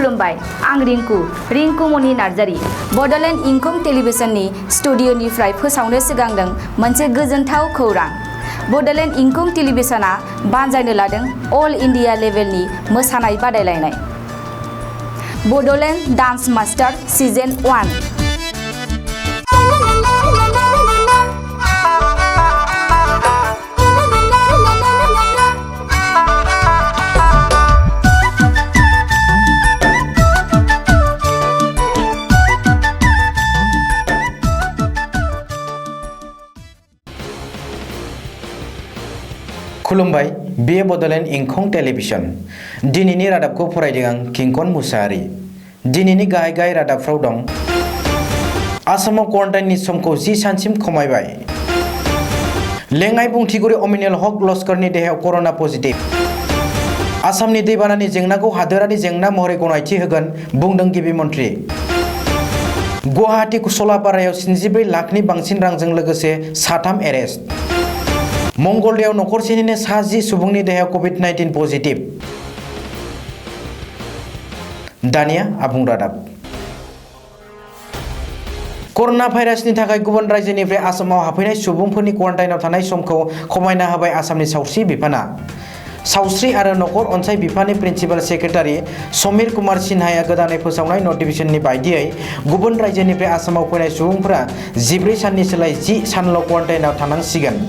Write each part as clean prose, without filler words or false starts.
खुलुमबाय आं रिंकु मनि नार्जारी बड'लेण्ड इंखं टेलिभिजननि स्टुडिअ'निफ्राय फोसावनो सिगांदों मोनसे गोजोनथाव खौरां। बड'लेण्ड इंखं टेलिभिजनआ बानजायनो लादों अल इन्डिया लेभेलनि मोसानाय बादायलायनाय बड'लेण्ड डान्स मास्टार सिजन 1। खुलुमबाय बे बड'लेण्ड इंखं टेलिभिजन दिनैनि रादाबखौ फरायदों आं किंकन मुसाहारि। दिनैनि गाहाय रादाबफ्राव दं आसामाव क्वारेन्टाइननि समखौ 10 सानसिम खमायबाय। लेङाइ बुंथिगिरि अमिनुल हक लस्करनि देहायाव कर'ना पजिटिभ। आसामनि दैबानानि जेंनाखौ हादोरारि जेंना महरै गनायथि होगोन बुंदों गिबि मन्थ्रि। गुवाहाटी सलापारायाव 74 लाखनि बांसिन रांजों लोगोसे 3 एरेस्ट। मंगलदैयाव नखरसेनिनो 10 सुबुंनि देहायाव कभिड-19 पजिटिभ। दानिया आबुं रादाब। कर'ना भाइरासनि थाखाय गुबुन रायजोनिफ्राय आसामाव हाबफैनाय सुबुंफोरनि क्वारेन्टाइनआव थानाय समखौ खमायना होबाय आसामनि सावस्रि बिफाना। सावस्रि आरो नखर अनसाइ बिफाननि प्रिन्सिपाल सेक्रेटारि समीर कुमार सिन्हाया गोदानै फोसावनाय नटिफिकेशननि बायदियै गुबुन रायजोनिफ्राय आसामाव फैनाय सुबुंफोरा 14 साननि सोलाय 10 सानल' क्वारेन्टाइनआव थानांसिगोन।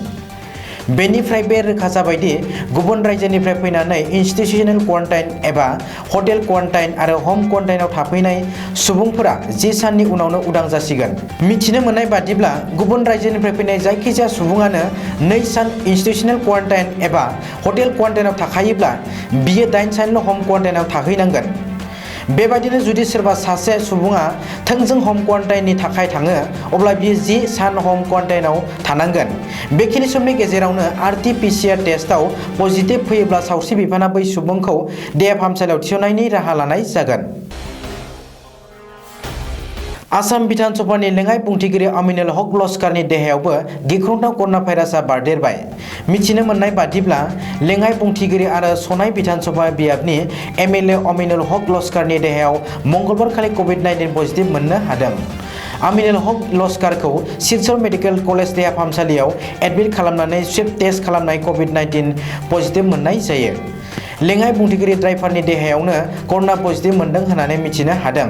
बेनिफ्राय बे रोखा जाबायदि गुबुन रायजोनिफ्राय फैनानै इन्स्टिट्यूशनेल क्वारेन्टाइन एबा हटेल क्वारेन्टाइन आरो हम क्वारेन्टाइनआव थाफैनाय सुबुंफोरा 10 साननि उनावनो उदां जासिगोन। मिथिनो मोननाय बादिब्ला गुबुन रायजोनिफ्राय फैनाय जायखिजाया सुबुङानो 2 सान इन्स्टिट्यूशनेल क्वारेन्टाइन एबा हटेल क्वारेन्टाइनआव थाखायोब्ला बियो 8 सानल' हम क्वारेन्टाइनआव थाहैनांगोन। बेबायदिनो जुदि सोरबा सासे सुबुङा थोंजों हम क्वारेन्टाइननि थाखाय थाङो अब्ला बियो 10 सान हम क्वारेन्टाइनआव थानांगोन। बेखिनि समनि गेजेरावनो RT-PCR टेस्टआव पजिटिभ फैयोब्ला सावस्रि बिफाना बै सुबुंखौ देहा फाहामसालियाव थिसननायनि राहा लानाय जागोन। आसाम बिधान सभानि लेङाइ बुंथिगिरि अमिनुल हक लस्करनि देहायावबो गिख्रंथाव कर'ना भाइरासआ बारदेरबाय। मिथिनो मोननाय बादिब्ला लेङाइ बुंथिगिरि आरो सनाय बिधान सभा बियाबनि MLA अमिनुल हक लस्करनि देहायाव मंगलबारखालि कभिड-19 पजिटिभ मोननो हादों। अमिनुल हक लस्करखौ सिलचर मेडिकेल कलेज देहा फाहामसालियाव एडमिट खालामनानै स्वेब टेस्ट खालामनाय कभिड-19 पजिटिभ मोननाय जायो। लेङाइ बुंथिगिरि ड्राइभारनि देहायावनो कर'ना पजिटिभ मोनदों होननानै मिथिनो हादों।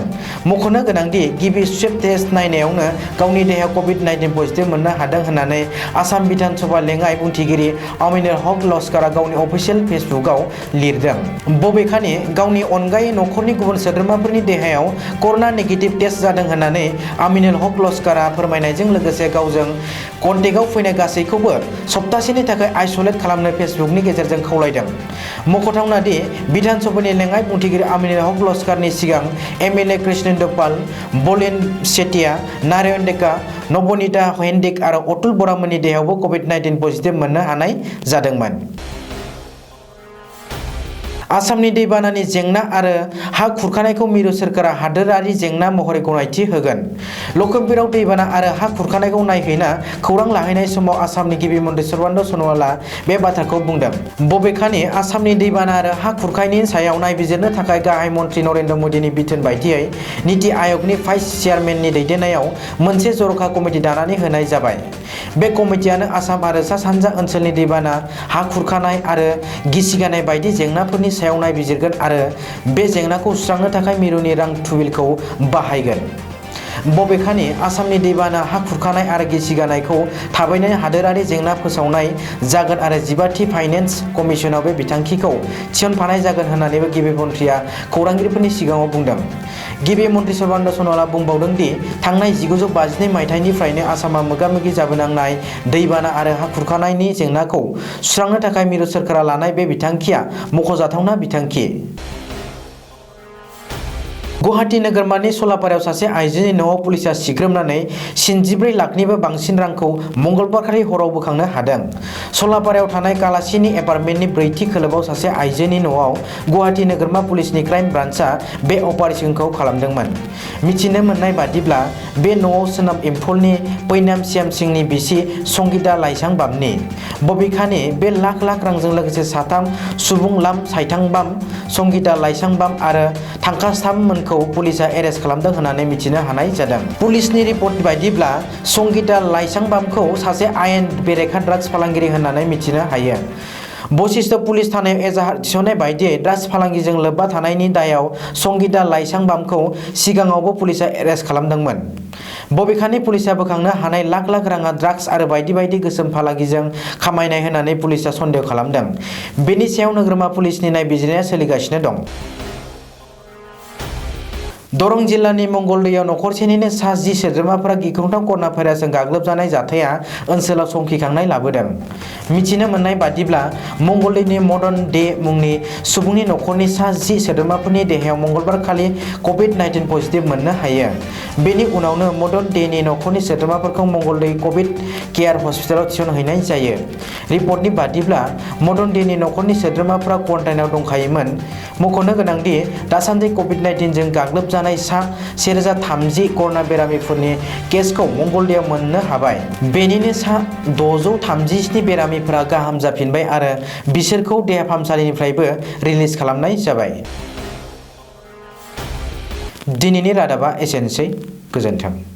मख'नो गोनांदि गिबि स्वेब टेस्ट नायनायावनो गावनि देहायाव कभिड-19 पजिटिभ मोननो हादों होननानै आसाम बिधान सभा लेङाइ बुंथिगिरि अमिनुल हक लस्करआ गावनि अफिसियेल फेसबुकआव लिरदों। बबेखानि गावनि अनगायै नखरनि गुबुन सोद्रोमाफोरनि देहायाव कर'ना नेगेटिभ टेस्ट जादों होननानै अमिनुल हक लस्करआ फोरमायनायजों लोगोसे गावजों कन्टेक्टआव फैनाय गासैखौबो सप्तासेनि थाखाय आइसोलेट खालामनो फेसबुकनि गेजेरजों खावलायदों। मख'थावना दि बिधान सभानि लेङाइ बुंथिगिरि अमिनुल हक लस्करनि सिगां MLA कृष्णेन्द्र पाल, बलेन सेटिया, नारायण डेका, नवनीता हेन्डिक आरो अतुल बरामोननि देहायावबो कभिड-19 पजिटिभ मोननो हानाय जादोंमोन। आसामनि दैबानानि जेंना आरो हा खुरखानायखौ मिरु सोरखारा हादोरारि जेंना महरै गनायथि होगोन। लखिमपुराव दैबाना आरो हा खुरखानायखौ नायहैना खौरां लाहैनाय समाव आसामनि गिबि मन्थ्रि सर्बानन्द सन'वालआ बे बाथ्राखौ बुंदों। बबेखानि आसामनि दैबाना आरो हा खुरखानायनि सायाव नायबिजिरनो थाखाय गाहाय मन्थ्रि नरेन्द्र मोदीनि बिथोन बायदियै नीति आयगनि भाइस चेयारमेननि दैदेननायाव मोनसे जर'खा कमिटि दानानै होनाय जाबाय। बे कमिटियानो आसाम आरो सा-सानजा ओनसोलनि दैबाना, हा खुरखानाय आरो गिसिगानाय बायदि जेंनाफोरनि सायाव नायबिजिरगोन आरो बे जेंनाखौ सुस्रांनो थाखाय मिरुनि रां थुबिलखौ बाहायगोन। बबेखानि आसामनि दैबाना, हा खुरखानाय आरो गिसिगानायखौ थाबैनो हादोरारि जेंना फोसावनाय जागोन आरो 15थि फाइनेन्स कमिसनाव बे बिथांखिखौ थिसनफानाय जागोन होननानैबो गिबि मन्थ्रिया खौरांगिरिफोरनि सिगाङाव बुंदों। गिबि मन्थ्रि सर्बानन्द सन'वालआ बुंबावदों दि थांनाय 1952 मायथाइनिफ्रायनो आसामा मोगा-मोगि जाबोनांनाय दैबाना आरो हा खुरखानायनि जेंनाखौ सुस्रांनो थाखाय मिरु सोरखारा लानाय बे बिथांखिया मख'जाथावना बिथांखि। गुवाहाटी नोगोरमानि सलापारायाव सासे आइजोनि न'आव पुलिसा सिग्रोमनानै 64 लाखनिबो बांसिन रांखौ मंगलबारखालि हराव बोखांनो हादों। सलापारायाव थानाय कालासिनि एपार्टमेन्टनि 4थि खोलोबआव सासे आइजोनि न'आव गुवाहाटी नोगोरमा पुलिसनि क्राइम ब्रान्चआ बे अपारेशनखौ खालामदोंमोन। मिथिनो मोननाय बादिब्ला बे न'आव सोनाब इम्फलनि पैनाम श्याम सिंहनि बिसि संगीता लाइसांबामनि। बबेखानि बे लाख रांजों लोगोसे साथाम सुबुं लाम साइथांबाम, संगीता लाइसांबाम आरो थांखास्थाममोनखौ पुलिसा एरेस्ट खालामदों होननानै मिथिनो हानाय जादों। पुलिसनि रिपर्ट बायदिब्ला संगीता लाइसांबामखौ सासे आयेन बेरेखा ड्राग्स फालांगिरि होननानै मिथिनो हायो। बशिष्ठ पुलिस थानायाव एजाहार थिसननाय बायदियै ड्राग्स फालांगिजों लोब्बा थानायनि दायाव संगीता लाइसांबामखौ सिगाङावबो पुलिसा एरेस्ट खालामदोंमोन। बबेखानि पुलिसा बोखांनो हानाय लाख राङा ड्राग्स आरो बायदि गोसोम फालांगिजों खामायनाय होननानै पुलिसा सन्देह खालामदों। बेनि सायाव नोगोरमा पुलिसनि नायबिजिरनाया सोलिगासिनो दं। दरं जिल्लानि मंगलदैयाव नखरसेनिनो सा 10 सोद्रोमाफोरा गिख्रंथाव कर'ना भाइरासजों गाग्लोबजानाय जाथाया ओनसोलाव संखिखांनाय लाबोदों। मिथिनो मोननाय बादिब्ला मंगलदैनि मदन दे मुंनि सुबुंनि नखरनि सा 10 सोद्रोमाफोरनि देहायाव मंगलबारखालि कभिड-19 पजिटिभ मोननो हायो। बेनि उनावनो मदन देनि नखरनि सोद्रोमाफोरखौ मंगलदै कभिड केयार हस्पिटालाव थिसनहैनाय जायो। रिपर्टनि बादिब्ला मदन देनि नखरनि सोद्रोमाफोरा क्वारेन्टाइनआव दंखायोमोन। मख'नो गोनांदि दासान्दि कभिड-19 जों गाग्लोबजानाय सा 1030 कर'ना बेरामिफोरनि केसखौ मंगलदैयाव मोननो हाबाय। बेनिनो सा 637 बेरामिफोरा गाहाम जाफिनबाय आरो बिसोरखौ देहा फाहामसालिनिफ्रायबो रिलिज खालामनाय जाबाय। दिनैनि रादाबा एसेनोसै। गोजोन्थों।